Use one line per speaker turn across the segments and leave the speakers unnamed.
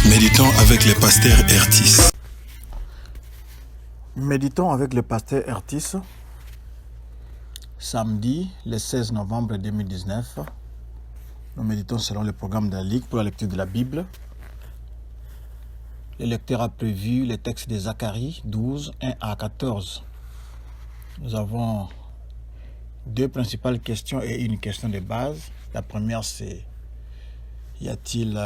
Méditons avec le pasteur Ertis.
Méditons avec le pasteur Ertis. Samedi, le 16 novembre 2019. Nous méditons selon le programme de la Ligue pour la lecture de la Bible. Le lecteur a prévu le texte de Zacharie 12, 1 à 14. Nous avons deux principales questions et une question de base. La première, c'est: y a-t-il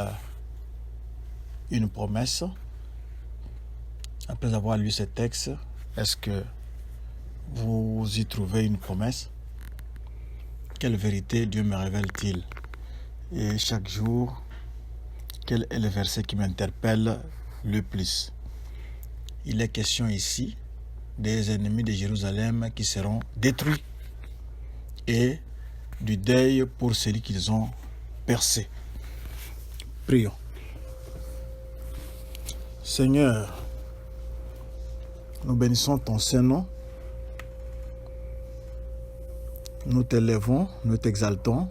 une promesse? Après avoir lu ce texte, est-ce que vous y trouvez une promesse? Quelle vérité Dieu me révèle-t-il? Et chaque jour, quel est le verset qui m'interpelle le plus? Il est question ici des ennemis de Jérusalem qui seront détruits et du deuil pour celui qu'ils ont percé. Prions. Seigneur, nous bénissons ton Saint-Nom. Nous t'élèvons, nous t'exaltons.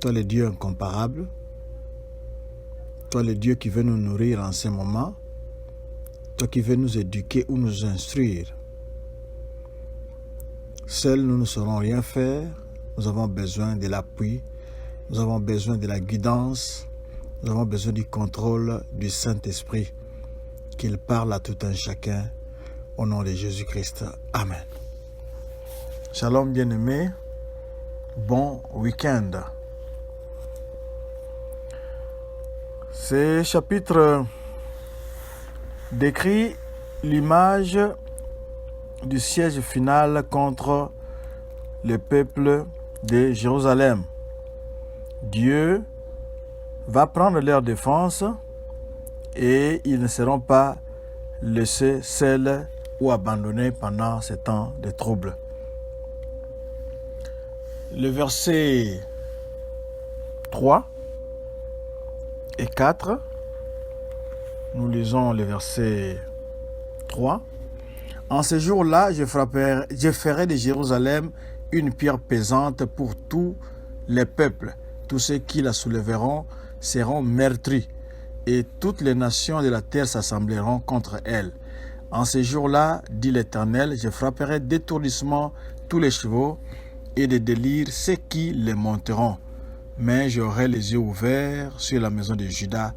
Toi le Dieu incomparable. Toi le Dieu qui veut nous nourrir en ce moment. Toi qui veux nous éduquer ou nous instruire. Seuls nous ne saurons rien faire. Nous avons besoin de l'appui. Nous avons besoin de la guidance. Nous avons besoin du contrôle du Saint-Esprit. Qu'il parle à tout un chacun. Au nom de Jésus-Christ. Amen. Shalom bien-aimés. Bon week-end. Ce chapitre décrit l'image du siège final contre le peuple de Jérusalem. Dieu va prendre leur défense et ils ne seront pas laissés seuls ou abandonnés pendant ces temps de trouble. Le verset 3 et 4, nous lisons le verset 3. En ce jour-là, je ferai de Jérusalem une pierre pesante pour tous les peuples. Tous ceux qui la soulèveront seront meurtris, et toutes les nations de la terre s'assembleront contre elle. En ce jour-là, dit l'Éternel, je frapperai d'étourdissement tous les chevaux et de délire ceux qui les monteront. Mais j'aurai les yeux ouverts sur la maison de Juda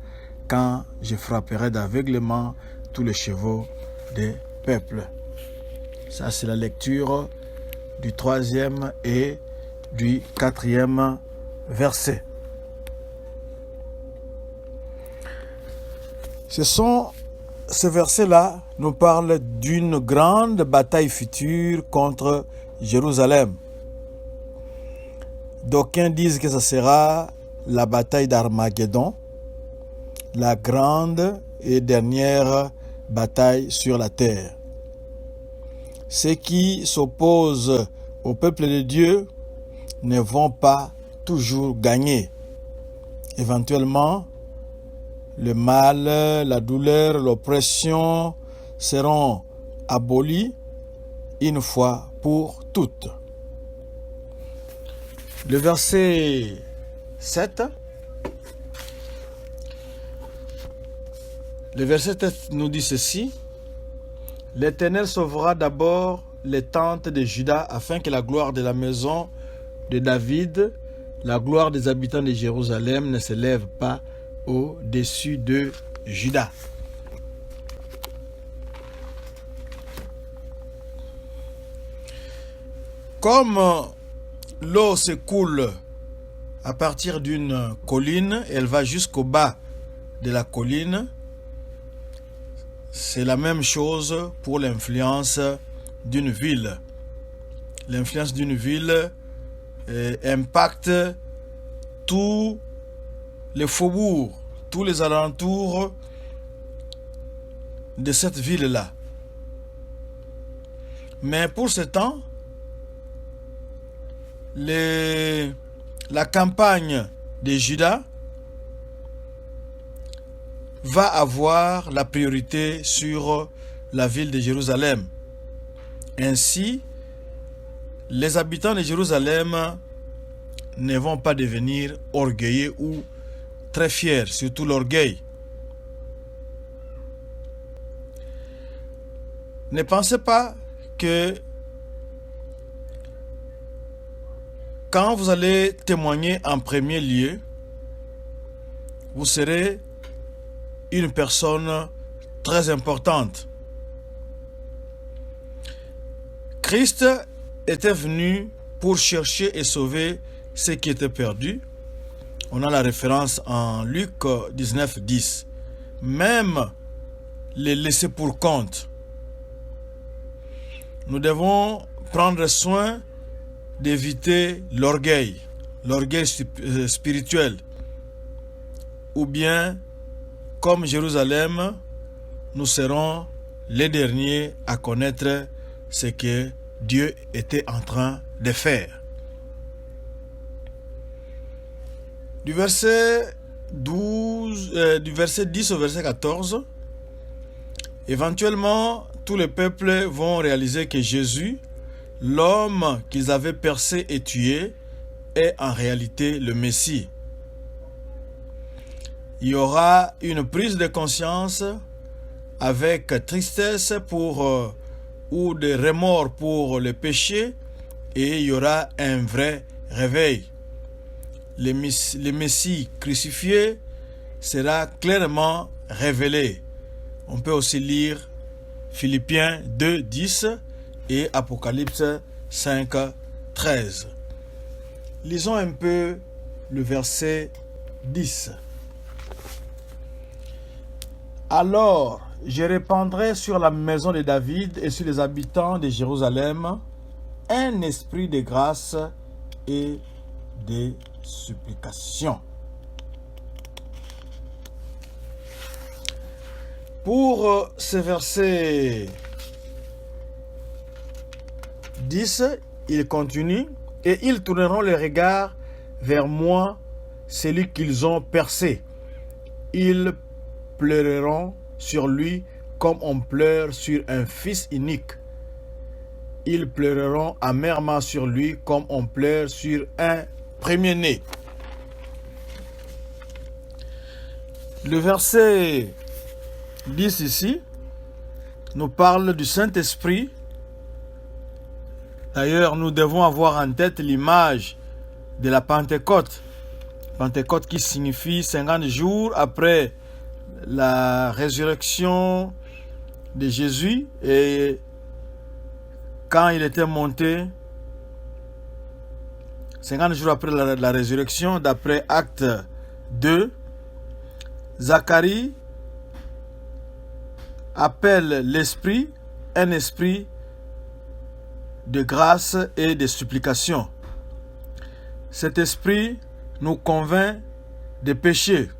quand je frapperai d'aveuglement tous les chevaux des peuples. Ça, c'est la lecture du 3e et du 4e verset. Ces versets-là nous parlent d'une grande bataille future contre Jérusalem. D'aucuns disent que ce sera la bataille d'Armageddon, la grande et dernière bataille sur la terre. Ceux qui s'opposent au peuple de Dieu ne vont pas toujours gagner. Éventuellement, le mal, la douleur, l'oppression seront abolis une fois pour toutes. Le verset 7. Le verset 7 nous dit ceci: L'Éternel sauvera d'abord les tentes de Juda, afin que la gloire de la maison de David, la gloire des habitants de Jérusalem ne s'élève pas au-dessus de Juda. Comme l'eau s'écoule à partir d'une colline, elle va jusqu'au bas de la colline. C'est la même chose pour l'influence d'une ville. L'influence d'une ville impacte tous les faubourgs, tous les alentours de cette ville-là. Mais pour ce temps, la campagne de Juda va avoir la priorité sur la ville de Jérusalem. Ainsi, les habitants de Jérusalem ne vont pas devenir orgueilleux ou très fiers, surtout l'orgueil. Ne pensez pas que quand vous allez témoigner en premier lieu, vous serez une personne très importante. Christ était venu pour chercher et sauver ceux qui étaient perdus. On a la référence en Luc 19, 10. Même les laisser pour compte. Nous devons prendre soin d'éviter l'orgueil spirituel. Ou bien, comme Jérusalem, nous serons les derniers à connaître ce que Dieu était en train de faire. Du verset 10 au verset 14, éventuellement, tous les peuples vont réaliser que Jésus, l'homme qu'ils avaient percé et tué, est en réalité le Messie. Il y aura une prise de conscience avec tristesse ou de remords pour le péché, et il y aura un vrai réveil. Le Messie crucifié sera clairement révélé. On peut aussi lire Philippiens 2, 10 et Apocalypse 5, 13. Lisons un peu le verset 10. Alors, je répandrai sur la maison de David et sur les habitants de Jérusalem un esprit de grâce et de supplication. Pour ce verset 10, il continue, et ils tourneront le regard vers moi, celui qu'ils ont percé. Ils pleureront sur lui comme on pleure sur un fils unique. Ils pleureront amèrement sur lui comme on pleure sur un premier-né. Le verset 10 ici nous parle du Saint-Esprit. D'ailleurs, nous devons avoir en tête l'image de la Pentecôte. Pentecôte qui signifie 50 jours après la résurrection de Jésus, et quand il était monté 50 jours après la résurrection, d'après Acte 2, Zacharie appelle l'Esprit un esprit de grâce et de supplication. Cet esprit nous convainc des péchés.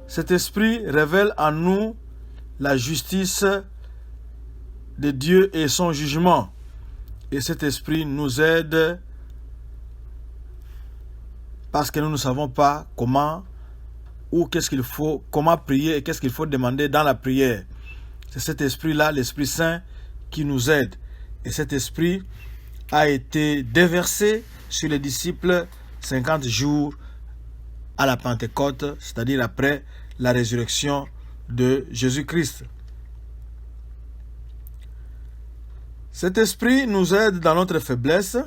Cet esprit révèle en nous la justice de Dieu et son jugement. Et cet esprit nous aide parce que nous ne savons pas comment ou comment prier et qu'est-ce qu'il faut demander dans la prière. C'est cet esprit-là, l'Esprit Saint, qui nous aide. Et cet esprit a été déversé sur les disciples 50 jours à la Pentecôte, c'est-à-dire après la résurrection de Jésus-Christ. Cet esprit nous aide dans notre faiblesse.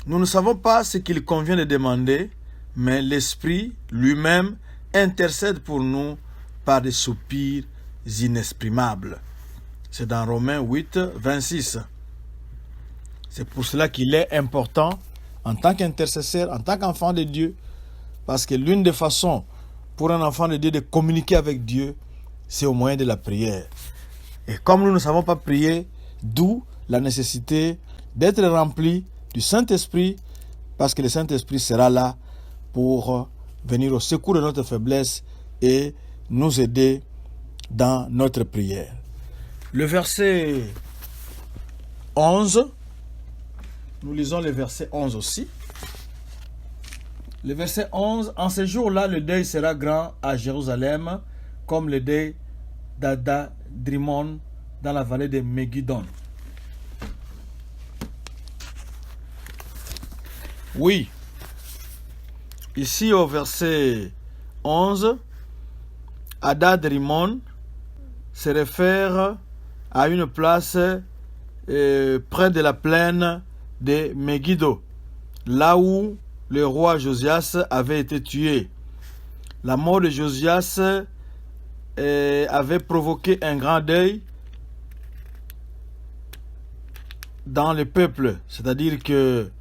Nous ne savons pas ce qu'il convient de demander, mais l'esprit lui-même intercède pour nous par des soupirs inexprimables. C'est dans Romains 8, 26. C'est pour cela qu'il est important, en tant qu'intercesseur, en tant qu'enfant de Dieu, parce que l'une des façons pour un enfant de Dieu de communiquer avec Dieu, c'est au moyen de la prière. Et comme nous ne savons pas prier, d'où la nécessité d'être rempli du Saint-Esprit, parce que le Saint-Esprit sera là pour venir au secours de notre faiblesse et nous aider dans notre prière. Le verset 11, nous lisons le verset 11 aussi. Le verset 11, en ce jour-là, le deuil sera grand à Jérusalem, comme le deuil d'Adrimon dans la vallée de Megiddo. Oui, ici au verset 11, Adad-Rimon se réfère à une place près de la plaine de Megiddo, là où le roi Josias avait été tué. La mort de Josias avait provoqué un grand deuil dans le peuple. C'est-à-dire que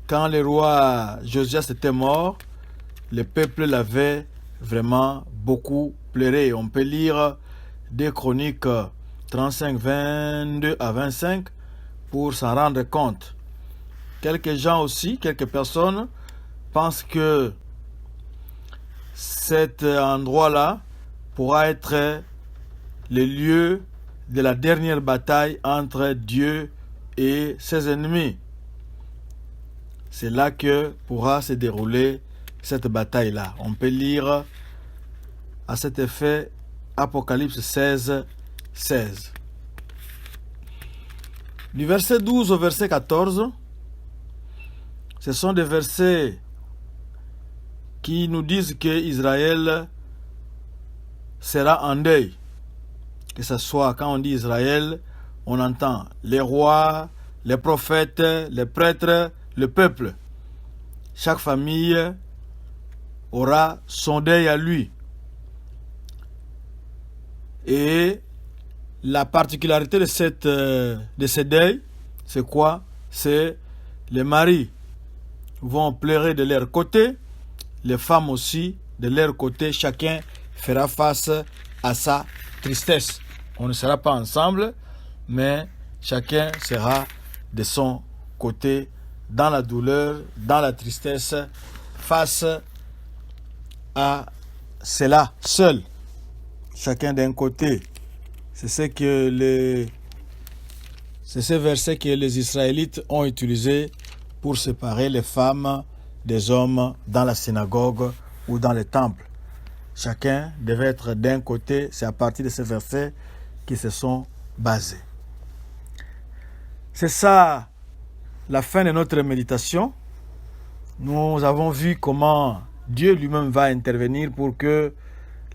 quand le roi Josias était mort, le peuple l'avait vraiment beaucoup pleuré. On peut lire des Chroniques 35, 22 à 25 pour s'en rendre compte. Quelques gens aussi, quelques personnes pensent que cet endroit-là pourra être le lieu de la dernière bataille entre Dieu et ses ennemis. C'est là que pourra se dérouler cette bataille-là. On peut lire à cet effet Apocalypse 16, 16. Du verset 12 au verset 14, ce sont des versets qui nous disent que Israël sera en deuil. Que ce soit quand on dit Israël, on entend les rois, les prophètes, les prêtres, le peuple. Chaque famille aura son deuil à lui. Et la particularité de ce deuil, c'est quoi? C'est les maris vont pleurer de leur côté, les femmes aussi de leur côté. Chacun fera face à sa tristesse. On ne sera pas ensemble, mais chacun sera de son côté dans la douleur, dans la tristesse, face à cela seul. Chacun d'un côté. C'est ces versets que les Israélites ont utilisés pour séparer les femmes des hommes dans la synagogue ou dans le temple. Chacun devait être d'un côté. C'est à partir de ces versets qui se sont basés. C'est ça la fin de notre méditation. Nous avons vu comment Dieu lui-même va intervenir pour que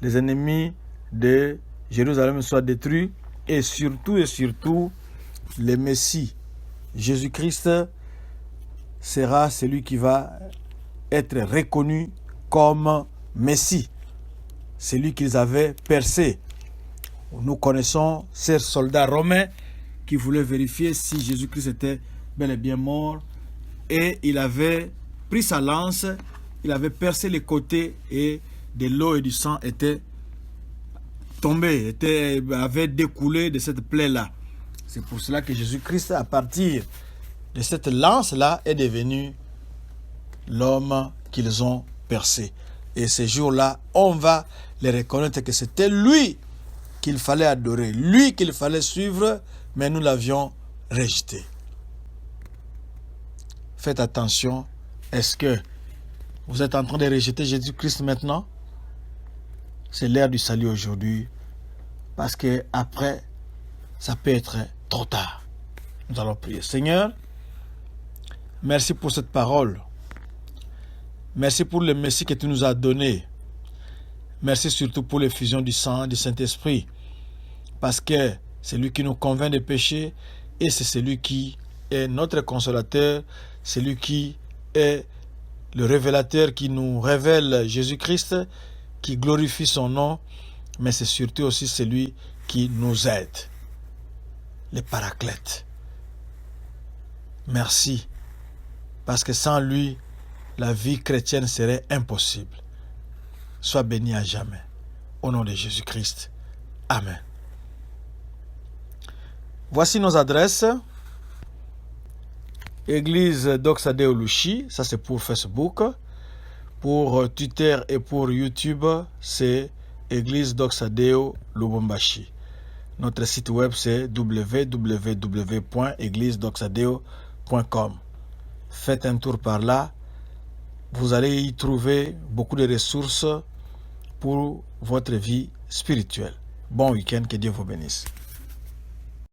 les ennemis de Jérusalem soient détruits et surtout le Messie, Jésus-Christ, sera celui qui va être reconnu comme Messie, celui qu'ils avaient percé. Nous connaissons ces soldats romains qui voulaient vérifier si Jésus-Christ était bel et bien mort, et il avait pris sa lance, il avait percé les côtés et de l'eau et du sang étaient tombés, avaient découlé de cette plaie-là. C'est pour cela que Jésus-Christ, à partir de cette lance-là, est devenu l'homme qu'ils ont percé. Et ces jours-là, on va les reconnaître que c'était lui qu'il fallait adorer, lui qu'il fallait suivre, mais nous l'avions rejeté. Faites attention, est-ce que vous êtes en train de rejeter Jésus-Christ maintenant? C'est l'heure du salut aujourd'hui, parce que après, ça peut être trop tard. Nous allons prier. Seigneur, merci pour cette parole. Merci pour le Messie que tu nous as donné. Merci surtout pour l'effusion du sang du Saint-Esprit, parce que c'est lui qui nous convainc des péchés et c'est celui qui est notre consolateur, celui qui est le révélateur qui nous révèle Jésus-Christ, qui glorifie son nom, mais c'est surtout aussi celui qui nous aide, le Paraclète. Merci, parce que sans lui, la vie chrétienne serait impossible. Sois béni à jamais. Au nom de Jésus-Christ. Amen. Voici nos adresses. Église Doxa Deo Lushi, ça c'est pour Facebook. Pour Twitter et pour YouTube, c'est Église Doxa Deo Lubumbashi. Notre site web c'est www.églisedoxadeo.com. Faites un tour par là. Vous allez y trouver beaucoup de ressources pour votre vie spirituelle. Bon week-end, que Dieu vous bénisse.